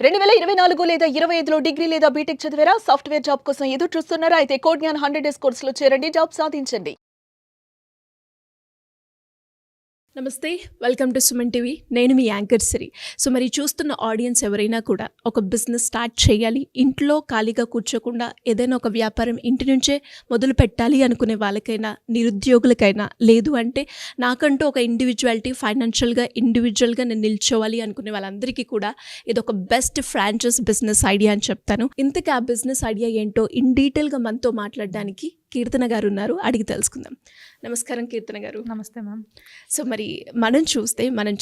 2024 లేదా 25లో డిగ్రీ లేదా బీటెక్ చదివారా? సాఫ్ట్‌వేర్ జాబ్ కోసం ఎదురు చూస్తున్నారా? అయితే కోడ్ జ్ఞాన్ 100 డేస్ కోర్సులో చేరండి. జాబ్ సాధించండి. నమస్తే, వెల్కమ్ టు సుమన్ టీవీ. నేను మీ యాంకర్ సిరి. సో మరి చూస్తున్న ఆడియన్స్ ఎవరైనా కూడా ఒక బిజినెస్ స్టార్ట్ చేయాలి, ఇంట్లో ఖాళీగా కూర్చోకుండా ఏదైనా ఒక వ్యాపారం ఇంటి నుంచే మొదలు పెట్టాలి అనుకునే వాళ్ళకైనా, నిరుద్యోగులకైనా, లేదు అంటే నాకంటూ ఒక ఇండివిజువాలిటీ ఫైనాన్షియల్గా ఇండివిజువల్గా నేను నిల్చోవాలి అనుకునే వాళ్ళందరికీ కూడా ఇది ఒక బెస్ట్ ఫ్రాంచైజ్ బిజినెస్ ఐడియా అని చెప్తాను. ఇంతకీ ఆ బిజినెస్ ఐడియా ఏంటో ఇన్ డీటెయిల్గా మనతో మాట్లాడడానికి కీర్తన గారు ఉన్నారు. అడిగి తెలుసుకుందాం. నమస్కారం కీర్తన గారు. నమస్తే మ్యామ్. సో మరి మనం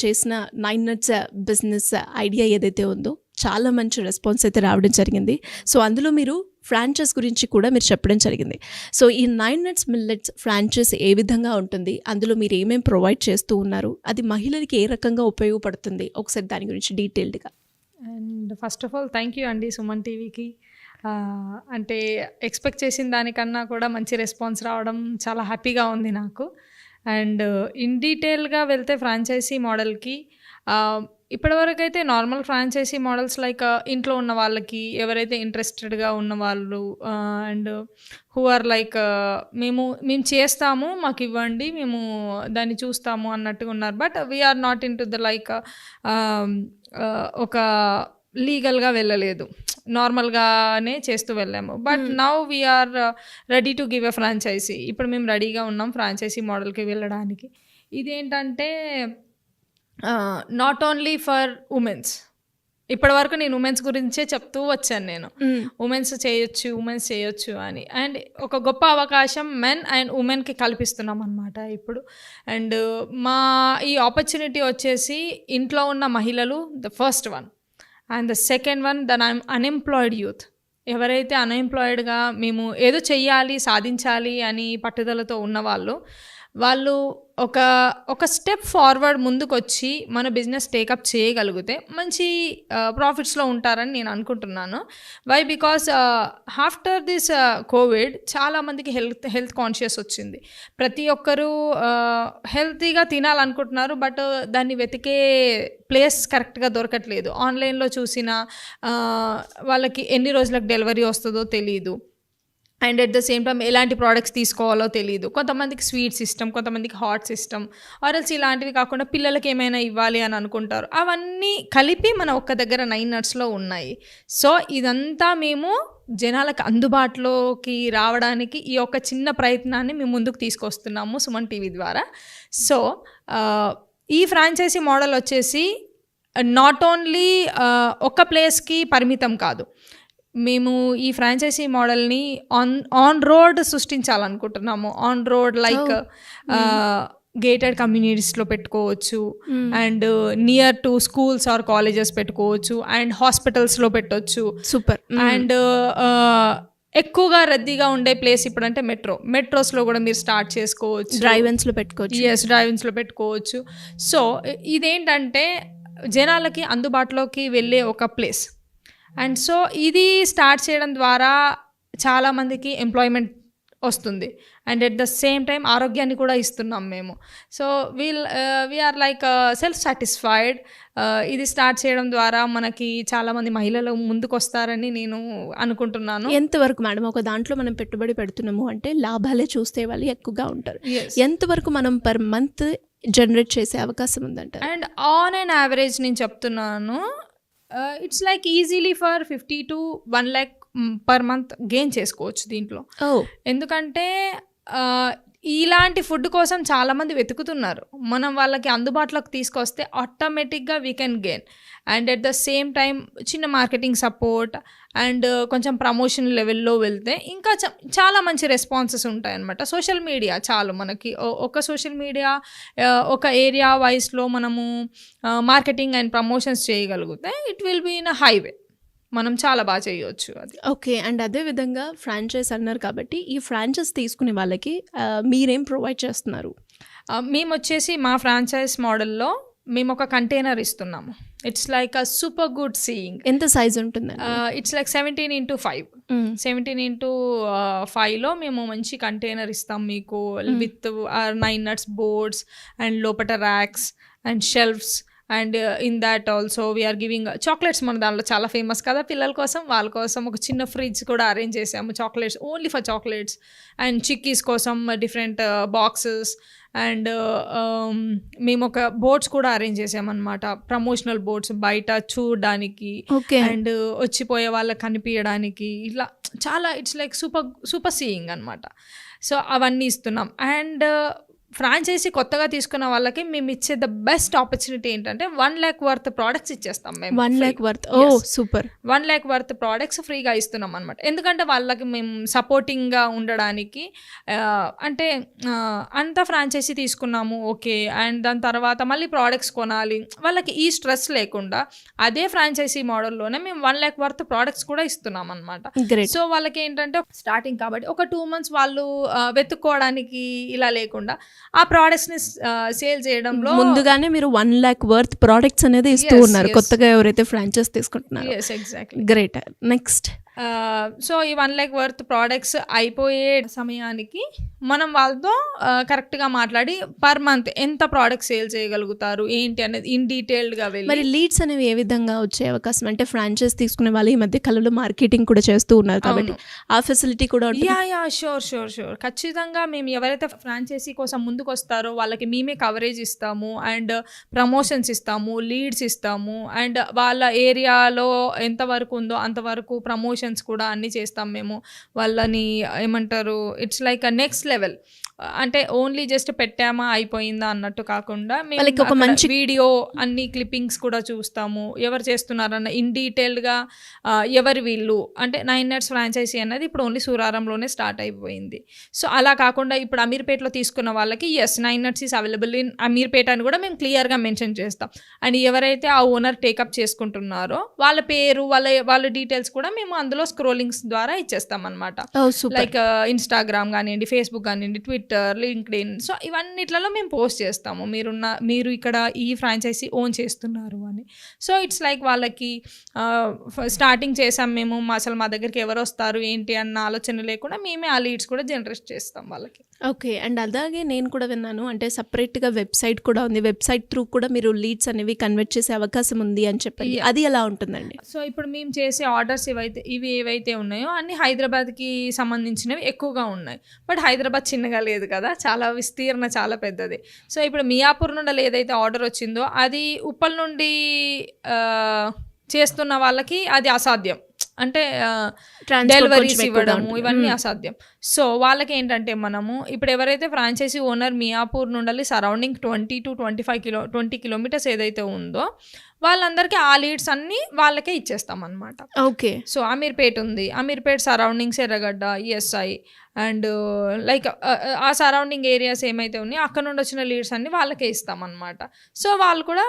చేసిన 9 nuts బిజినెస్ ఐడియా ఏదైతే ఉందో చాలా మంచి రెస్పాన్స్ అయితే రావడం జరిగింది. సో అందులో మీరు ఫ్రాంచైజ్ గురించి కూడా మీరు చెప్పడం జరిగింది. సో ఈ 9 nuts మిల్లెట్స్ ఫ్రాంచైజ్ ఏ విధంగా ఉంటుంది, అందులో మీరు ఏమేమి ప్రొవైడ్ చేస్తూ ఉన్నారు, అది మహిళలకి ఏ రకంగా ఉపయోగపడుతుంది, ఒకసారి దాని గురించి డీటెయిల్డ్గా. And first of all thank you అండి సుమన్ టీవీకి. అంటే ఎక్స్పెక్ట్ చేసిన దానికన్నా కూడా మంచి రెస్పాన్స్ రావడం చాలా హ్యాపీగా ఉంది నాకు. అండ్ ఇన్ డీటెయిల్గా వెళ్తే ఫ్రాంచైజీ మోడల్కి ఇప్పటివరకు అయితే నార్మల్ ఫ్రాంచైజీ మోడల్స్ లైక్ ఇంట్లో ఉన్న వాళ్ళకి, ఎవరైతే ఇంట్రెస్టెడ్గా ఉన్న వాళ్ళు అండ్ హూ ఆర్ లైక్ మేము చేస్తాము, మాకు ఇవ్వండి, మేము దాన్ని చూస్తాము అన్నట్టుగా ఉన్నారు. But we are not in to the like ఒక లీగల్గా వెళ్ళలేదు, నార్మల్గానే చేస్తూ వెళ్ళాము. But now we are ready to give a franchise. ఇప్పుడు మేము రెడీగా ఉన్నాం ఫ్రాంచైజీ మోడల్కి వెళ్ళడానికి. ఇదేంటంటే నాట్ ఓన్లీ ఫర్ ఉమెన్స్. ఇప్పటివరకు నేను ఉమెన్స్ గురించే చెప్తూ వచ్చాను. నేను ఉమెన్స్ చేయొచ్చు అని. అండ్ ఒక గొప్ప అవకాశం మెన్ అండ్ ఉమెన్కి కల్పిస్తున్నాం అనమాట ఇప్పుడు. అండ్ మా ఈ ఆపర్చునిటీ వచ్చేసి ఇంట్లో ఉన్న మహిళలు the first one. And the second one the unemployed youth. ఎవరైతే అన్ఎంప్లాయిడ్గా మేము ఏదో చెయ్యాలి, సాధించాలి అని పట్టుదలతో ఉన్నవాళ్ళు, వాళ్ళు ఒక స్టెప్ ఫార్వర్డ్ ముందుకు వచ్చి మన బిజినెస్ టేకప్ చేయగలిగితే మంచి ప్రాఫిట్స్లో ఉంటారని నేను అనుకుంటున్నాను. Why? Because after this covid చాలామందికి హెల్త్ కాన్షియస్ వచ్చింది. ప్రతి ఒక్కరూ హెల్తీగా తినాలనుకుంటున్నారు, బట్ దాన్ని వెతికే ప్లేస్ కరెక్ట్గా దొరకట్లేదు. ఆన్లైన్లో చూసిన వాళ్ళకి ఎన్ని రోజులకు డెలివరీ వస్తుందో తెలియదు. And at the same time ఎలాంటి ప్రోడక్ట్స్ తీసుకోవాలో తెలియదు. కొంతమందికి స్వీట్ సిస్టమ్, కొంతమందికి హాట్ సిస్టమ్, ఆర్ఎల్స్ ఇలాంటివి కాకుండా పిల్లలకి ఏమైనా ఇవ్వాలి అని అనుకుంటారు. అవన్నీ కలిపి మన ఒక్క దగ్గర 9 nutsలో ఉన్నాయి. సో ఇదంతా మేము జనాలకు అందుబాటులోకి రావడానికి ఈ యొక్క చిన్న ప్రయత్నాన్ని మేము ముందుకు తీసుకొస్తున్నాము సుమన్ టీవీ ద్వారా. సో ఈ ఫ్రాంచైజీ మోడల్ వచ్చేసి నాట్ ఓన్లీ ఒక ప్లేస్కి పరిమితం కాదు. మేము ఈ ఫ్రాంచైజీ మోడల్ని ఆన్ రోడ్ సృష్టించాలనుకుంటున్నాము. ఆన్ రోడ్ లైక్ గేటెడ్ కమ్యూనిటీస్లో పెట్టుకోవచ్చు, and near to schools or colleges పెట్టుకోవచ్చు, అండ్ హాస్పిటల్స్లో పెట్టవచ్చు. సూపర్. అండ్ ఎక్కువగా రద్దీగా ఉండే ప్లేస్ ఇప్పుడంటే మెట్రోస్లో కూడా మీరు స్టార్ట్ చేసుకోవచ్చు. డ్రైవెన్స్లో పెట్టుకోవచ్చు. సో ఇదేంటంటే జనాలకి అందుబాటులోకి వెళ్ళే ఒక ప్లేస్. అండ్ సో ఇది స్టార్ట్ చేయడం ద్వారా చాలామందికి ఎంప్లాయ్మెంట్ వస్తుంది. And at the same time ఆరోగ్యాన్ని కూడా ఇస్తున్నాం మేము. So we are like self satisfied. ఇది స్టార్ట్ చేయడం ద్వారా మనకి చాలామంది మహిళలు ముందుకు వస్తారని నేను అనుకుంటున్నాను. ఎంతవరకు మేడం ఒక దాంట్లో మనం పెట్టుబడి పెడుతున్నాము అంటే లాభాలే చూస్తే వాళ్ళు ఎక్కువగా ఉంటారు. ఎంతవరకు మనం పర్ మంత్ జనరేట్ చేసే అవకాశం ఉందంట? అండ్ ఆన్ అండ్ యావరేజ్ నేను చెప్తున్నాను, it's like easily for 50 to 1 lakh per month gain చేసుకోవచ్చు దీంట్లో. ఎందుకంటే ఇలాంటి ఫుడ్ కోసం చాలామంది వెతుకుతున్నారు. మనం వాళ్ళకి అందుబాటులోకి తీసుకొస్తే ఆటోమేటిక్గా we can gain. And at the same time చిన్న మార్కెటింగ్ సపోర్ట్ అండ్ కొంచెం ప్రమోషన్ లెవెల్లో వెళ్తే ఇంకా చాలా మంచి రెస్పాన్సెస్ ఉంటాయన్నమాట. సోషల్ మీడియా చాలు మనకి. ఒక సోషల్ మీడియా ఒక ఏరియా వైస్లో మనము మార్కెటింగ్ అండ్ ప్రమోషన్స్ చేయగలిగితే it will be in a highway. మనం చాలా బాగా చేయవచ్చు అది. ఓకే. అండ్ అదేవిధంగా ఫ్రాంచైజ్ అన్నారు కాబట్టి ఈ ఫ్రాంచైజ్ తీసుకునే వాళ్ళకి మీరేం ప్రొవైడ్ చేస్తున్నారు? మేము వచ్చేసి మా ఫ్రాంచైజ్ మోడల్లో మేము ఒక కంటైనర్ ఇస్తున్నాము. It's like a super good seeing. ఎంత సైజ్ ఉంటుంది? It's like 17x5. 17x5లో మేము మంచి కంటైనర్ ఇస్తాం మీకు విత్ 9 nuts బోర్డ్స్ అండ్ లోపల racks and shelves and in that also we are giving chocolates. మన దాంట్లో చాలా ఫేమస్ కదా పిల్లల కోసం, వాళ్ళ కోసం ఒక చిన్న ఫ్రిడ్జ్ కూడా అరేంజ్ చేసాము, chocolates only for chocolates. And chickies కోసం డిఫరెంట్ బాక్సెస్. అండ్ మేము ఒక బోర్డ్స్ కూడా అరేంజ్ చేసామన్నమాట, ప్రమోషనల్ బోర్డ్స్ బయట చూడడానికి ఓకే. అండ్ వచ్చిపోయే వాళ్ళకి కనిపించడానికి, ఇట్లా చాలా ఇట్స్ లైక్ సూపర్ సీయింగ్ అనమాట. సో అవన్నీ ఇస్తున్నాం. అండ్ ఫ్రాంచైజీ కొత్తగా తీసుకున్న వాళ్ళకి మేము ఇచ్చే ద బెస్ట్ ఆపర్చునిటీ ఏంటంటే 1 lakh వర్త్ ప్రోడక్ట్స్ ఇచ్చేస్తాం మేము. 1 lakh వర్త్. ఓ సూపర్. 1 lakh వర్త్ ప్రోడక్ట్స్ ఫ్రీగా ఇస్తున్నాం అనమాట. ఎందుకంటే వాళ్ళకి మేము సపోర్టింగ్గా ఉండడానికి, అంటే అంత ఫ్రాంచైజీ తీసుకున్నాము ఓకే, అండ్ దాని తర్వాత మళ్ళీ ప్రోడక్ట్స్ కొనాలి, వాళ్ళకి ఈ స్ట్రెస్ లేకుండా అదే ఫ్రాంచైజీ మోడల్లోనే మేము 1 lakh వర్త్ ప్రోడక్ట్స్ కూడా ఇస్తున్నాం అనమాట. గ్రేట్. సో వాళ్ళకి ఏంటంటే స్టార్టింగ్ కాబట్టి ఒక 2 months వాళ్ళు వెతుక్కోవడానికి ఇలా లేకుండా ఆ ప్రోడక్ట్స్ ని సేల్ చేయడంలో ముందుగానే మీరు 1 lakh వర్త్ ప్రోడక్ట్స్ అనేది ఇస్తూ ఉన్నారు కొత్తగా ఎవరైతే ఫ్రాంచైజ్ తీసుకుంటున్నారు. yes exactly. Great. Next. So ఈ 1 lakh వర్త్ ప్రోడక్ట్స్ అయిపోయే సమయానికి మనం వాళ్ళతో కరెక్ట్గా మాట్లాడి పర్ మంత్ ఎంత ప్రోడక్ట్ సేల్ చేయగలుగుతారు ఏంటి అనేది ఇన్ డీటెయిల్డ్గా వెళ్ళి. మరి లీడ్స్ అనేవి ఏ విధంగా వచ్చే అవకాశం, అంటే ఫ్రాంచైజ్ తీసుకునే వాళ్ళు ఈ మధ్య కాలంలో మార్కెటింగ్ కూడా చేస్తూ ఉన్నారు కాబట్టి ఆ ఫెసిలిటీ కూడా ఉంటుంది. యా షూర్ ఖచ్చితంగా. మేము ఎవరైతే ఫ్రాంచైజీ కోసం ముందుకు వస్తారో వాళ్ళకి మేమే కవరేజ్ ఇస్తాము, అండ్ ప్రమోషన్స్ ఇస్తాము, లీడ్స్ ఇస్తాము, అండ్ వాళ్ళ ఏరియాలో ఎంతవరకు ఉందో అంతవరకు ప్రమోషన్స్ కూడా అన్నీ చేస్తాం మేము. వాళ్ళని ఏమంటారు, it's like a next level. అంటే ఓన్లీ జస్ట్ పెట్టామా అయిపోయిందా అన్నట్టు కాకుండా వాళ్ళకి ఒక మంచి వీడియో అన్ని క్లిప్పింగ్స్ కూడా చూస్తాము, ఎవరు చేస్తున్నారన్న ఇన్ డీటెయిల్డ్గా, ఎవరు వీళ్ళు. అంటే 9 nuts ఫ్రాంచైజీ అనేది ఇప్పుడు ఓన్లీ సూరారంలోనే స్టార్ట్ అయిపోయింది. సో అలా కాకుండా ఇప్పుడు అమీర్పేటలో తీసుకున్న వాళ్ళకి 9 nuts is available in Ameerpet అని కూడా మేము క్లియర్గా మెన్షన్ చేస్తాం. అండ్ ఎవరైతే ఆ ఓనర్ టేకప్ చేసుకుంటున్నారో వాళ్ళ పేరు, వాళ్ళ డీటెయిల్స్ కూడా మేము అందులో స్క్రోలింగ్స్ ద్వారా ఇచ్చేస్తాం అనమాట. లైక్ ఇన్స్టాగ్రామ్ కానివ్వండి, ఫేస్బుక్ కానివ్వండి, ట్విట్టర్, లింక్డ్ఇన్. సో ఇవన్నిట్లలో మేము పోస్ట్ చేస్తాము మీరు ఇక్కడ ఈ ఫ్రాంచైజీ ఓన్ చేస్తున్నారు అని. సో ఇట్స్ లైక్ వాళ్ళకి స్టార్టింగ్ చేసాం మేము, అసలు మా దగ్గరికి ఎవరు వస్తారు ఏంటి అన్న ఆలోచన లేకుండా మేమే ఆ లీడ్స్ కూడా జనరేట్ చేస్తాం వాళ్ళకి. ఓకే. అండ్ అలాగే నేను కూడా విన్నాను, అంటే సపరేట్గా వెబ్సైట్ కూడా ఉంది, వెబ్సైట్ త్రూ కూడా మీరు లీడ్స్ అనేవి కన్వర్ట్ చేసే అవకాశం ఉంది అని చెప్పి, అది ఎలా ఉంటుందండి? సో ఇప్పుడు మేము చేసే ఆర్డర్స్ ఇవి ఏవైతే ఉన్నాయో అన్ని హైదరాబాద్కి సంబంధించినవి ఎక్కువగా ఉన్నాయి. బట్ హైదరాబాద్ చిన్నగా లేదు కదా, చాలా విస్తీర్ణ చాలా పెద్దది. సో ఇప్పుడు మియాపూర్ నుండి ఏదైతే ఆర్డర్ వచ్చిందో అది ఉప్పల్ నుండి చేస్తున్న వాళ్ళకి అది అసాధ్యం, అంటే డెలివరీస్ ఇవ్వడము ఇవన్నీ అసాధ్యం. సో వాళ్ళకి ఏంటంటే మనము ఇప్పుడు ఎవరైతే ఫ్రాంచైజీ ఓనర్ మియాపూర్ నుండి సరౌండింగ్ 20 kilometers ఏదైతే ఉందో వాళ్ళందరికీ ఆ లీడ్స్ అన్నీ వాళ్ళకే ఇచ్చేస్తాం అనమాట. ఓకే. సో అమీర్పేట్ ఉంది, అమీర్పేట్ సరౌండింగ్స్ ఎర్రగడ్డ, ఈఎస్ఐ అండ్ లైక్ ఆ సరౌండింగ్ ఏరియాస్ ఏమైతే ఉన్నాయో అక్కడ నుండి వచ్చిన లీడ్స్ అన్నీ వాళ్ళకే ఇస్తాం అనమాట. సో వాళ్ళు కూడా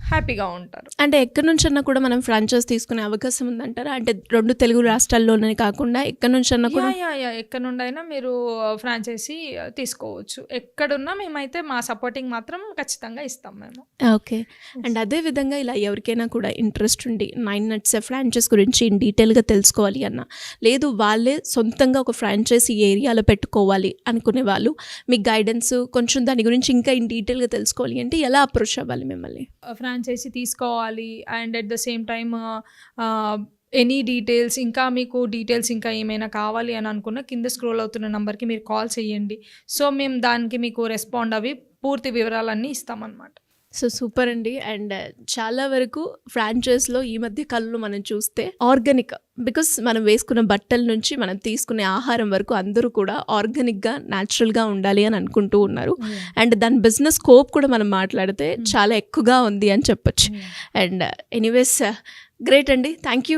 హ్యాపీగా ఉంటారు. అంటే ఎక్కడి నుంచి అన్నా కూడా మనం ఫ్రాంచైజ్ తీసుకునే అవకాశం ఉందంటారా? అంటే 2 తెలుగు రాష్ట్రాల్లోనే కాకుండా ఎక్కడి నుంచి అన్నా కూడా? ఎక్కడి నుండి అయినా మీరు ఫ్రాంచైజీ తీసుకోవచ్చు. ఎక్కడున్నా మేమైతే మా సపోర్టింగ్ మాత్రం ఖచ్చితంగా ఇస్తాం మేము. ఓకే. అండ్ అదే విధంగా ఇలా ఎవరికైనా కూడా ఇంట్రెస్ట్ ఉండి 9 nuts ఫ్రాంచైజ్ గురించి ఇన్ డీటెయిల్గా తెలుసుకోవాలి అన్న, లేదు వాళ్ళే సొంతంగా ఒక ఫ్రాంచైజీ ఏరియాలో పెట్టుకోవాలి అనుకునే వాళ్ళు మీ గైడెన్స్ కొంచెం దాని గురించి ఇంకా ఇన్ డీటెయిల్గా తెలుసుకోవాలి అంటే ఎలా అప్రోచ్ అవ్వాలి మిమ్మల్ని? ఫ్రాంచైజీ తీసుకోవాలి and at the same time any details, ఇంకా మీకు డీటెయిల్స్ ఇంకా ఏమైనా కావాలి అని అనుకున్న కింద స్క్రోల్ అవుతున్న నెంబర్కి మీరు కాల్ చేయండి. సో మేము దానికి మీకు రెస్పాండ్ అవి పూర్తి వివరాలన్నీ ఇస్తామన్నమాట. సో సూపర్ అండి. అండ్ చాలా వరకు ఫ్రాంచైజ్లో ఈ మధ్య కాలంలో మనం చూస్తే ఆర్గానిక్, బికాస్ మనం వేసుకున్న బట్టల నుంచి మనం తీసుకునే ఆహారం వరకు అందరూ కూడా ఆర్గానిక్గా న్యాచురల్గా ఉండాలి అని అనుకుంటూ ఉన్నారు. అండ్ దాని బిజినెస్ స్కోప్ కూడా మనం మాట్లాడితే చాలా ఎక్కువగా ఉంది అని చెప్పొచ్చు. అండ్ ఎనీవేస్ గ్రేట్ అండి. Thank you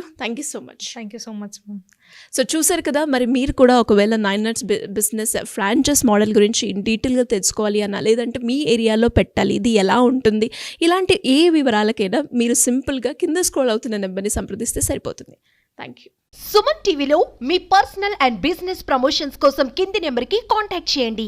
so much. Thank you so much ma'am. So చూసారు కదా, మరి మీరు కూడా ఒకవేళ 9 nuts బిజినెస్ ఫ్రాంచైజ్ మోడల్ గురించి ఇన్ డీటెయిల్గా తెలుసుకోవాలి అన్న, లేదంటే మీ ఏరియాలో పెట్టాలి, ఇది ఎలా ఉంటుంది, ఇలాంటి ఏ వివరాలకైనా మీరు సింపుల్గా కింద స్క్రోల్ అవుతున్న నెంబర్ని సంప్రదిస్తే సరిపోతుంది. Thank you. సుమన్ టీవీలో మీ పర్సనల్ అండ్ బిజినెస్ ప్రమోషన్స్ కోసం కింది నెంబర్కి కాంటాక్ట్ చేయండి.